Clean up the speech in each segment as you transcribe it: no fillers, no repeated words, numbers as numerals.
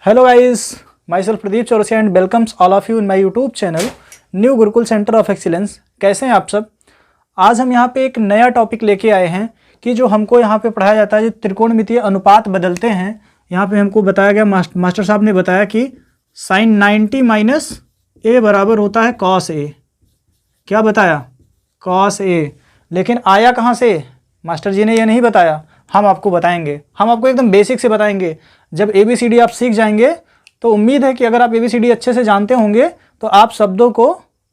Hello guys, myself Pradeep Chaurasia and welcomes all of you in my YouTube channel new Gurukul centre of excellence. कैसे हैं आप सब। आज हम यहाँ पे एक नया टॉपिक लेके आए हैं कि जो हमको यहाँ पे पढ़ाया जाता है, जो त्रिकोणमितीय अनुपात बदलते हैं। यहाँ पे हमको बताया गया, मास्टर साहब ने बताया कि साइन 90 माइनस ए बराबर होता है कॉस ए। क्या बताया? Cos A. लेकिन आया कहाँ से? मास्टर जी ने यह नहीं बताया, हम आपको बताएंगे। हम आपको एकदम बेसिक से बताएंगे। जब ABCD आप सीख जाएंगे तो उम्मीद है कि अगर आप ABCD अच्छे से जानते होंगे तो आप शब्दों को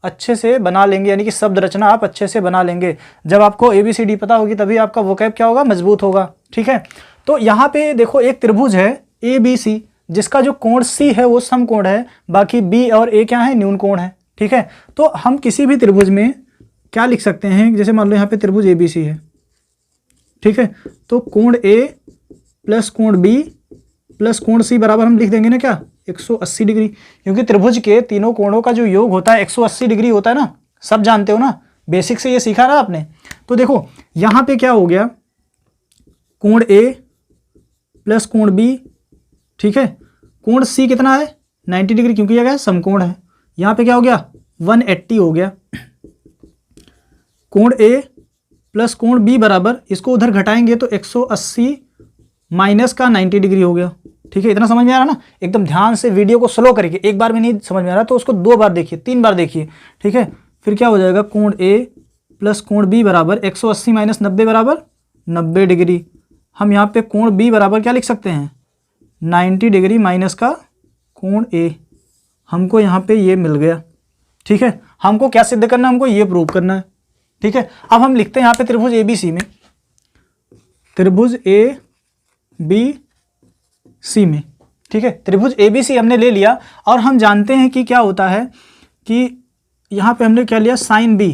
अच्छे से बना लेंगे, यानी कि शब्द रचना आप अच्छे से बना लेंगे। जब आपको ABCD पता होगी तभी आपका वोकैब क्या होगा? मजबूत होगा। ठीक है, तो यहाँ पे देखो एक त्रिभुज है ABC, जिसका जो कोण C है वो समकोण है, बाकी B और A क्या है? न्यून कोण है। ठीक है, तो हम किसी भी त्रिभुज में क्या लिख सकते हैं? जैसे मान लो यहाँ पे त्रिभुज ABC है, ठीक है, तो कोण A प्लस कोण B प्लस कोण C बराबर हम लिख देंगे ना क्या? 180 डिग्री। क्योंकि त्रिभुज के तीनों कोणों का जो योग होता है 180 डिग्री होता है ना, सब जानते हो ना, बेसिक से ये सीखा ना आपने। तो देखो यहाँ पे क्या हो गया, कोण A प्लस कोण B, ठीक है, कोण C कितना है? 90 डिग्री, क्योंकि यह क्या है? समकोण है। यहाँ पे क्या हो गया? 180 हो गया। कोण A प्लस कोण B बराबर, इसको उधर घटाएंगे तो 180 माइनस का 90 डिग्री हो गया। ठीक है, इतना समझ में आ रहा ना? एकदम ध्यान से वीडियो को स्लो करके, एक बार में नहीं समझ में आ रहा तो उसको 2 बार देखिए, 3 बार देखिए। ठीक है, फिर क्या हो जाएगा? कोण A प्लस कोण B बराबर 180 माइनस 90 बराबर 90 डिग्री। हम यहाँ पे कोण B बराबर क्या लिख सकते हैं? 90 डिग्री माइनस का कोण A। हमको यहाँ पे ये मिल गया। ठीक है, हमको क्या सिद्ध करना है? हमको ये प्रूव करना है। ठीक है, अब हम लिखते हैं यहाँ पे त्रिभुज ABC में, त्रिभुज ABC में। ठीक है, त्रिभुज ABC हमने ले लिया और हम जानते हैं कि क्या होता है कि यहाँ पे हमने क्या लिया? Sign B।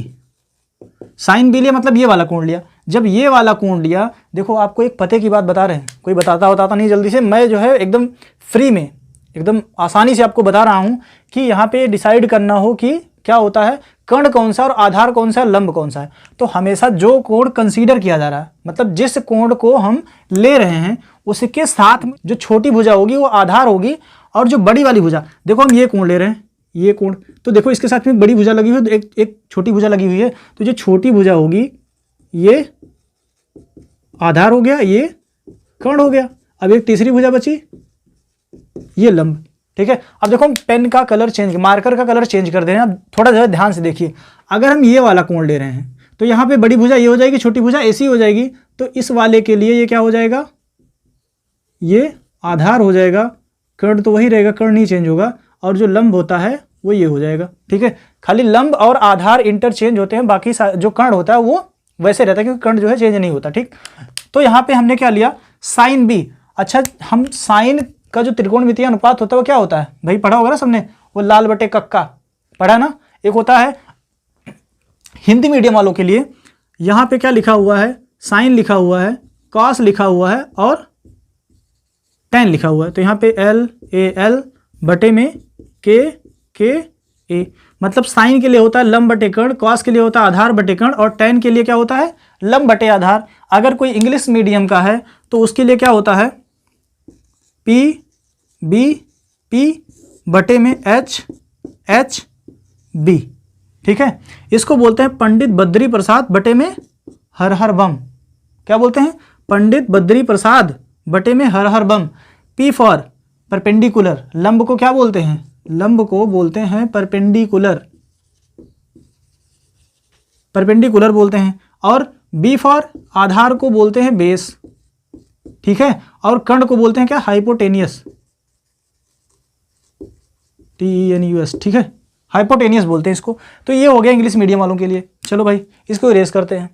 साइन B लिया मतलब ये वाला कोण लिया। जब ये वाला कोण लिया, देखो आपको एक पते की बात बता रहे हैं, कोई बताता नहीं जल्दी से, मैं जो है एकदम फ्री में, एकदम आसानी से आपको बता रहा हूँ कि यहाँ पे डिसाइड करना हो कि क्या होता है, कर्ण कौन सा और आधार कौन सा, लंब कौन सा है। तो हमेशा जो कोण कंसीडर किया जा रहा है, मतलब जिस कोण को हम ले रहे हैं उसके साथ में जो छोटी भुजा होगी वो आधार होगी, और जो बड़ी वाली भुजा, देखो हम ये कोण ले रहे हैं, ये कोण, तो देखो इसके साथ में बड़ी भुजा लगी हुई है, एक छोटी भुजा लगी हुई है, तो जो छोटी भुजा होगी ये आधार हो गया, ये कर्ण हो गया। अब एक तीसरी भुजा बची, ये लंब। ठीक है, अब देखो हम पेन का कलर चेंज, मार्कर का कलर चेंज कर दे रहे हैं। अब थोड़ा ज़्यादा ध्यान से देखिए, अगर हम ये वाला कोण ले रहे हैं तो यहाँ पे बड़ी भुजा ये हो जाएगी, छोटी भुजा ऐसी हो जाएगी। तो इस वाले के लिए ये क्या हो जाएगा? ये आधार हो जाएगा, कर्ण तो वही रहेगा, कर्ण नहीं चेंज होगा, और जो लंब होता है वो ये हो जाएगा। ठीक है, खाली लंब और आधार इंटरचेंज होते हैं, बाकी जो कर्ण होता है वो वैसे रहता है, क्योंकि कर्ण जो है चेंज नहीं होता। ठीक, तो यहाँ पे हमने क्या लिया? Sign B। अच्छा, हम साइन का जो त्रिकोणमितीय अनुपात होता है वो क्या होता है? भाई पढ़ा होगा ना सबने, वो लाल बटे कक्का पढ़ा ना। एक होता है हिंदी मीडियम वालों के लिए, यहाँ पे क्या लिखा हुआ है? साइन लिखा हुआ है, कॉस लिखा हुआ है और टेन लिखा हुआ है। तो यहाँ पे LAL बटे में KA, मतलब साइन के लिए होता है लंब बटे कर्ण, कॉस के लिए होता है आधार बटे कर्ण, और टेन के लिए क्या होता है? लंब बटे आधार। अगर कोई इंग्लिश मीडियम का है तो उसके लिए क्या होता है? PB बटे में HB। ठीक है, इसको बोलते हैं पंडित बद्री प्रसाद बटे में हर हर बम। क्या बोलते हैं? पंडित बद्री प्रसाद बटे में हर हर बम। P फॉर परपेंडिकुलर, लंब को क्या बोलते हैं? लंब को बोलते हैं परपेंडिकुलर, परपेंडिकुलर बोलते हैं। और B फॉर आधार को बोलते हैं बेस। ठीक है, और कर्ण को बोलते हैं क्या? Hypotenuse, TENUS। ठीक है, हाइपोटेनियस बोलते हैं इसको। तो ये हो गया इंग्लिश मीडियम वालों के लिए। चलो भाई इसको इरेज करते हैं।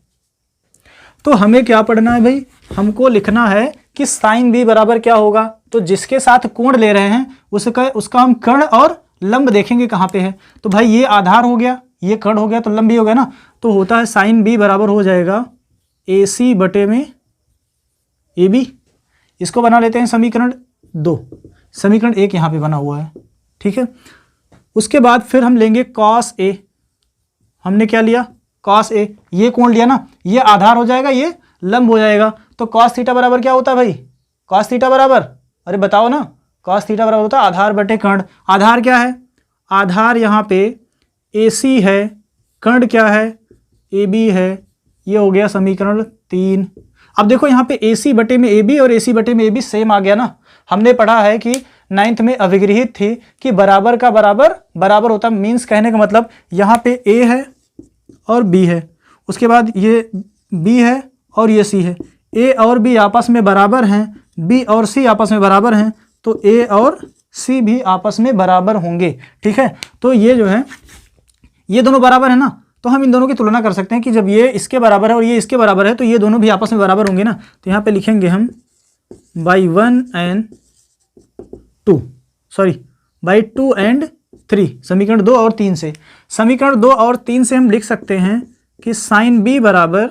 तो हमें क्या पढ़ना है भाई? हमको लिखना है कि साइन B बराबर क्या होगा, तो जिसके साथ कोण ले रहे हैं उसका हम कर्ण और लंब देखेंगे कहाँ पे है। तो भाई ये आधार हो गया, ये कर्ण हो गया, तो लंब भी हो गया ना। तो होता है साइन B बराबर हो जाएगा AC बटे में AB। इसको बना लेते हैं समीकरण 2, समीकरण 1 यहाँ पे बना हुआ है। ठीक है, उसके बाद फिर हम लेंगे cos A। हमने क्या लिया? cos A, ये कोण लिया ना, ये आधार हो जाएगा, ये लंब हो जाएगा। तो cos थीटा बराबर क्या होता है भाई? cos थीटा बराबर, अरे बताओ ना, कॉस थीटा बराबर होता है आधार बटे कर्ण। आधार क्या है? आधार यहाँ पे AC है, कर्ण क्या है? AB है। ये हो गया समीकरण 3। अब देखो यहाँ पे AC बटे में AB और AC बटे में AB सेम आ गया ना। हमने पढ़ा है कि 9th में अविगृहित थी कि बराबर का बराबर बराबर होता, मीन्स कहने का मतलब यहाँ पे A है और B है, उसके बाद ये B है और ये C है। A और B आपस में बराबर हैं, B और C आपस में बराबर हैं, तो A और C भी आपस में बराबर होंगे। ठीक है, तो ये जो है ये दोनों बराबर है ना, तो हम इन दोनों की तुलना कर सकते हैं कि जब ये इसके बराबर है और ये इसके बराबर है तो ये दोनों भी आपस में बराबर होंगे ना। तो यहाँ पे लिखेंगे हम by 1 and 2, sorry by 2 and 3, समीकरण 2 और 3 से। समीकरण 2 और 3 से हम लिख सकते हैं कि साइन B बराबर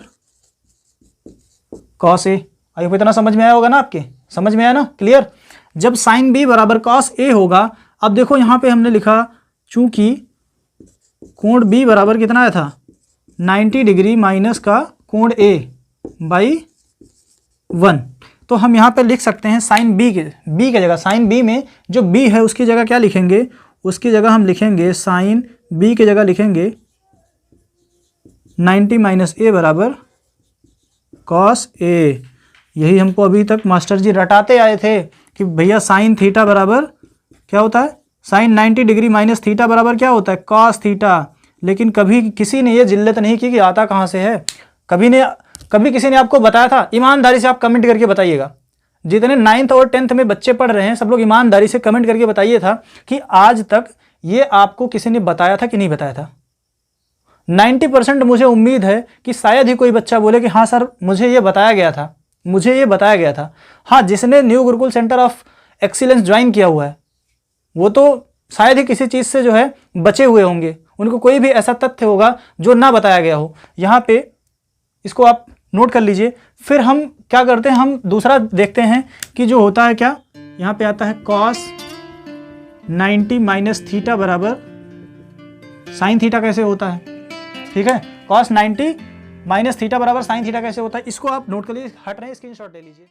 कॉस A। आई इतना समझ में आया होगा ना, आपके समझ में आया ना, क्लियर। जब साइन B बराबर कॉस A होगा, अब देखो यहाँ पे हमने लिखा चूंकि कोण B बराबर कितना आया था 90 डिग्री माइनस का कोण A बाई 1, तो हम यहाँ पे लिख सकते हैं साइन B के जगह, साइन B में जो B है उसकी जगह क्या लिखेंगे, उसकी जगह हम लिखेंगे साइन B की जगह लिखेंगे 90 माइनस A बराबर कॉस A। यही हमको अभी तक मास्टर जी रटाते आए थे कि भैया साइन थीटा बराबर क्या होता है, साइन 90 डिग्री माइनस थीटा बराबर क्या होता है कॉस थीटा। लेकिन कभी किसी ने ये जिल्लत नहीं की कि आता कहाँ से है, कभी किसी ने आपको बताया था? ईमानदारी से आप कमेंट करके बताइएगा। जितने 9th और 10th में बच्चे पढ़ रहे हैं सब लोग ईमानदारी से कमेंट करके बताइए था कि आज तक ये आपको किसी ने बताया था कि नहीं बताया था। 90% मुझे उम्मीद है कि शायद ही कोई बच्चा बोले कि हाँ सर मुझे ये बताया गया था, मुझे ये बताया गया था। हाँ, जिसने new Gurukul centre of excellence join किया हुआ है वो तो शायद ही किसी चीज़ से जो है बचे हुए होंगे, उनको कोई भी ऐसा तथ्य होगा जो ना बताया गया हो। यहाँ पे इसको आप नोट कर लीजिए। फिर हम क्या करते हैं, हम दूसरा देखते हैं कि जो होता है क्या, यहाँ पे आता है कॉस 90 माइनस थीटा बराबर साइन थीटा कैसे होता है। ठीक है, कॉस 90 माइनस थीटा बराबर साइन थीटा कैसे होता है, इसको आप नोट कर लीजिए, हट रहे हैं स्क्रीनशॉट ले लीजिए।